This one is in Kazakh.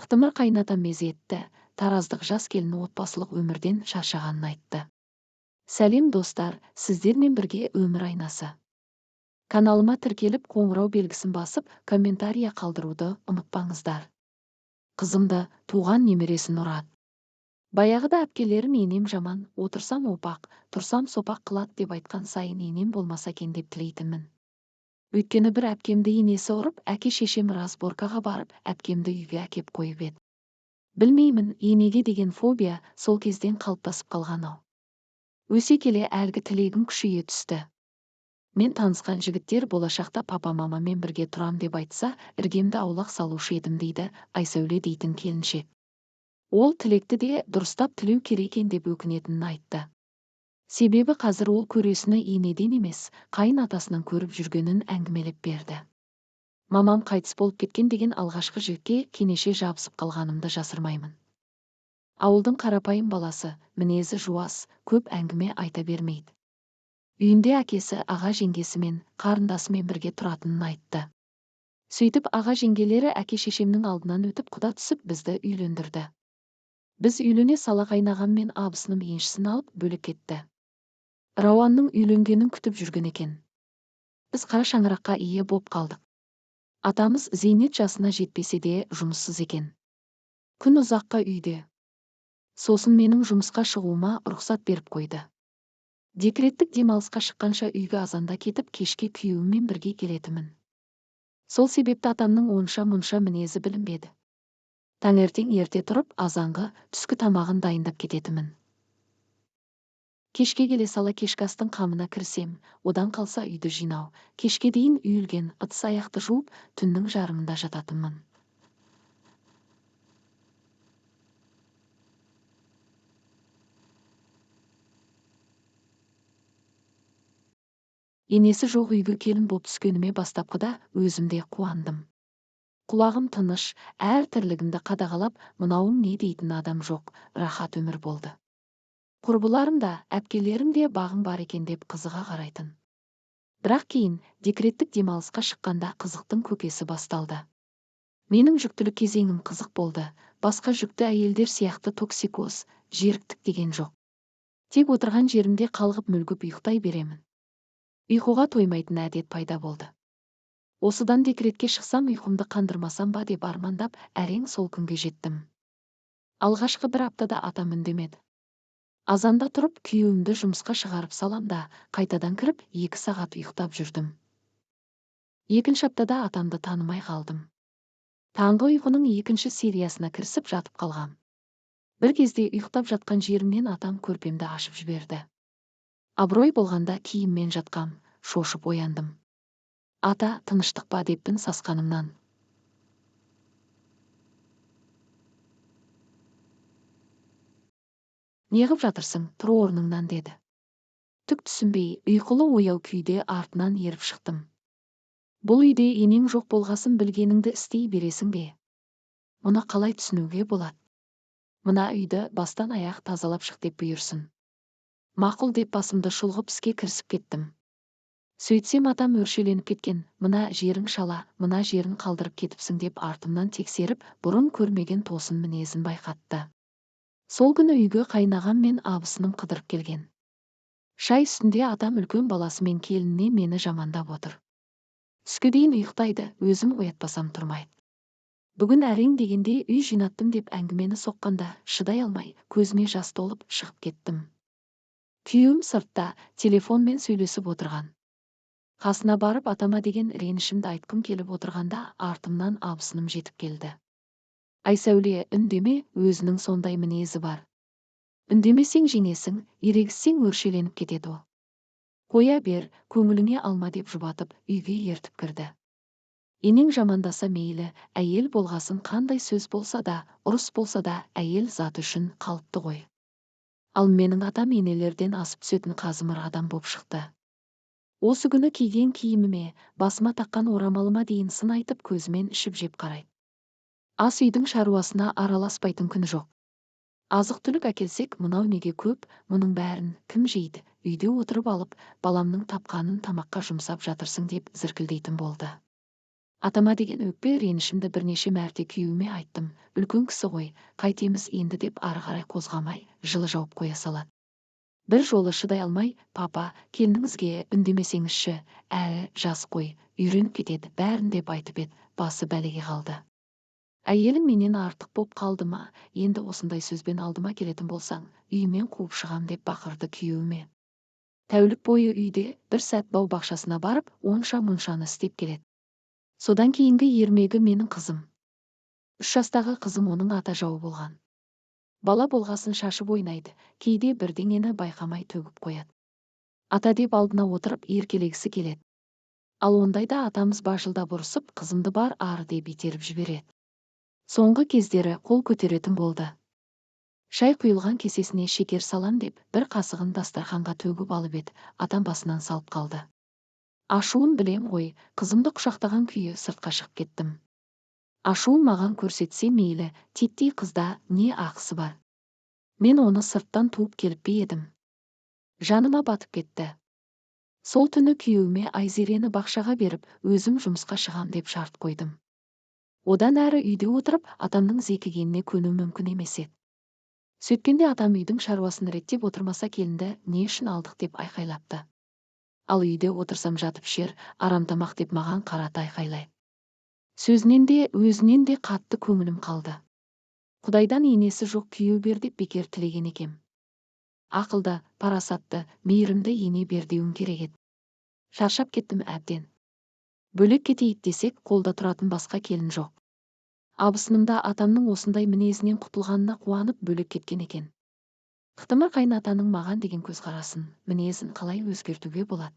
Қытымыр қайната мезетті, тараздық жас келін отбасылық өмірден шаршағанын айтты. Сәлем достар, сіздермен бірге өмір айнасы. Каналыма тіркеліп қоңырау белгісін басып, комментария қалдыруды ұмытпаңыздар. Қызымды туған немересін ұрады. Баяғыда әпкелерім енем жаман, отырсам опақ, тұрсам сопақ қылады деп айтқан сайын енем болмаса екен деп тілейтінмін. Өйткені бір әпкемді енесі ұрып, әке шешем разборкаға барып, әпкемді үйге әкеп қойып еді. Білмеймін, енеге деген фобия сол кезден қалыптасып қалған ау. Өсе келе әлгі тілегім күшейе түсті. Мен танысқан жігіттер болашақта папа-мамамен бірге тұрам деп айтса, іргемді аулақ салушы едім дейді Айсәуле дейтін келіншек. Ол тілекті де дұрыстап тілеу керек екен деп өкінетінін айтты. Себебі қазір ол көресіні енеден емес, қайын атасынан көріп жүргенін әңгімелеп берді. Мамам қайтыс болып кеткен деген алғашқы жігітке кенеше жабысып қалғанымды жасырмаймын. Ауылдың қарапайым баласы, мінезі жуас, көп әңгіме айта бермейді. Үйінде әкесі аға жеңгесімен, қарындасымен бірге тұратынын айтты. Сөйтіп аға жеңгелері әке шешемнің алдынан өтіп құда түсіп бізді үйлендірді. Біз үйлене сала қайнағаммен абысыным еншісін алып бөлек кетті. Рауанның үйленгенін күтіп жүрген екен. Біз қара шаңыраққа ие боп қалдық. Атамыз зейнет жасына жетпесе де жұмыссыз екен. Күн ұзаққа үйде. Сосын менің жұмысқа шығуыма рұқсат беріп қойды. Декреттік демалысқа шыққанша үйге азанда кетіп, кешке күйеуіммен бірге келетімін. Сол себепті атамның онша-мұнша мінезі білінбеді. Таңертең ерте тұрып, азанғы түскі тамағын дайындап кететімін. Кешке келе сала кешкі астың қамына кірсем, одан қалса үйді жинау, кешке дейін үйілген ыдыс аяқты жуып, түннің жарымында жататынмын. Енесі жоқ үйге келін боп түскеніме бастапқыда өзімде қуандым. Құлағым тыныш, әр тірлігімді қадағалап, мынауың не дейтін адам жоқ, рахат өмір болды. Құрбыларым да, әпкелерім де бағым бар екен деп қызыға қарайтын. Бірақ кейін декреттік демалысқа шыққанда қызықтың көкесі басталды. Менің жүктілік кезеңім қызық болды. Басқа жүкті әйелдер сияқты токсикоз, жеріктік деген жоқ. Тек отырған жерімде қалғып мүлгіп ұйықтай беремін. Ұйқыға тоймайтын әдет пайда болды. Осыдан декретке шықсам ұйқымды қандырмасам ба деп армандап, әрең сол күнге жеттім. Алғашқы бір аптада атам үндемеді. Азанда тұрып, күйеуімді жұмысқа шығарып салам да, қайтадан кіріп, 2 сағат ұйықтап жүрдім. Екінші аптада атамды танымай қалдым. Таңғы ұйқының екінші сериясына кірісіп жатып қалғам. Бір кезде ұйықтап жатқан жерімнен атам көрпемді ашып жіберді. Абырой болғанда киіммен жатқам, шошып ояндым. Ата, тыныштық па деппін сасқанымнан. Неғып жатырсың, тұр орныңнан деді. Түк түсінбей, ұйқылы ояу күйде артынан еріп шықтым. Бұл үйде енең жоқ болғасын білгеніңді істей бересің бе? Мұны қалай түсінуге болады? Мына үйді бастан аяқ тазалап шық деп бұйырсын. Мақұл деп басымды шұлғып іске кірісіп кеттім. Сөйтсем атам өршеленіп кеткен, мына жерің шала, мына жерін қалдырып кетіпсің деп артымнан тексеріп, бұрын көрмеген тосын мінезін байқатты. Сол күні үйге қайнағам мен абысыным қыдырып келген. Шай үстінде атам үлкен баласымен келініне мені жамандап отыр. Түске дейін ұйықтайды, өзім оятпасам тұрмайды. Бүгін әрең дегенде үй жинаттым деп әңгімені соққанда, шыдай алмай, көзіме жас толып шығып кеттім. Күйеуім сыртта, телефонмен сөйлесіп отырған. Қасына барып атама деген ренішімді айтқым келіп отырғанда, артымнан абысыным жетіп келді. Айсәуле, үндеме, өзінің сондай мінезі бар. Үндемесең жеңесің, ерегіссең өршеленіп кетеді ол. Қоя бер, көңіліңе алма деп жұбатып, үйге ертіп кірді. Енең жамандаса мейлі, әйел болғасын қандай сөз болса да, ұрыс болса да, әйел заты үшін қалыпты ғой. Ал менің атам енелерден асып түсетін қазымыр адам боп шықты. Осы күні киген киіміме, басыма таққан орамалыма дейін сын айтып көзімен ішіп жеп қарайды. Ас үйдің шаруасына араласпайтын күні жоқ. Азық-түлік әкелсек, мынау неге көп, мұның бәрін кім жейді? Үйде отырып алып, баламның тапқанын тамаққа жұмсап жатырсың деп зіркілдейтін болды. Атама деген өкпе ренішімді бірнеше мәрте күйеуіме айттым. Үлкен кісі ғой, қайтеміз енді деп ары қарай қозғамай, жылы жауып қоя салады. Бір жолы шыдай алмай, папа, келініңізге үндемесеңізші, әлі жас қой, үйреніп кетеді бәрін деп айтып еді, басы бәлеге қалды. Әйелің менен артық боп қалды ма, енді осындай сөзбен алдыма келетін болсаң, үйімнен қуып шығам деп бақырды күйеуіме. Тәулік бойы үйде бір сәт бау бақшасына барып, онша-мұншаны істеп келеді. Содан кейінгі ермегі менің қызым. 3 жастағы қызым оның ата жауы болған. Бала болғасын шашып ойнайды, кейде бірдеңені байқамай төгіп қояды. Ата деп алдына отырып еркелегісі келеді. Ал ондайда атамыз бажылдап ұрысып, қызымды бар ары деп итеріп жібереді. Соңғы кездері қол көтеретін болды. Шай құйылған кесесіне шекер салам деп, бір қасығын дастарханға төгіп алып еді, атам басынан салып қалды. Ашуын білем ғой, қызымды құшақтаған күйі сыртқа шығып кеттім. Ашуын маған көрсетсе мейлі, титтей қызда не ақысы бар. Мен оны сырттан туып келіп пе едім. Жаныма батып кетті. Сол түні күйеуіме Айзерені бақшаға беріп, өзім жұмысқа шығам деп шарт қойдым. Одан әрі үйде отырып, атамның зекігеніне көну мүмкін емес еді. Сөйткенде атам үйдің шаруасын реттеп отырмаса келінді не үшін алдық деп айқайлапты. Ал үйде отырсам жатып шер, арамтамақ деп маған қарата айқайлайды. Сөзінен де, өзінен де қатты көңілім қалды. Құдайдан енесі жоқ күйеу бер деп бекер тілеген екем. Ақылды, парасатты, мейірімді ене бер деуім керек еді. Шаршап кеттім әбден. Бөлек кетейік десек, қолда тұратын басқа келін жоқ. Абысынымда атамның осындай мінезінен құтылғанына қуанып бөлек кеткен екен. Қытымыр қайнатаның маған деген көзқарасын, мінезін қалай өзгертуге болады?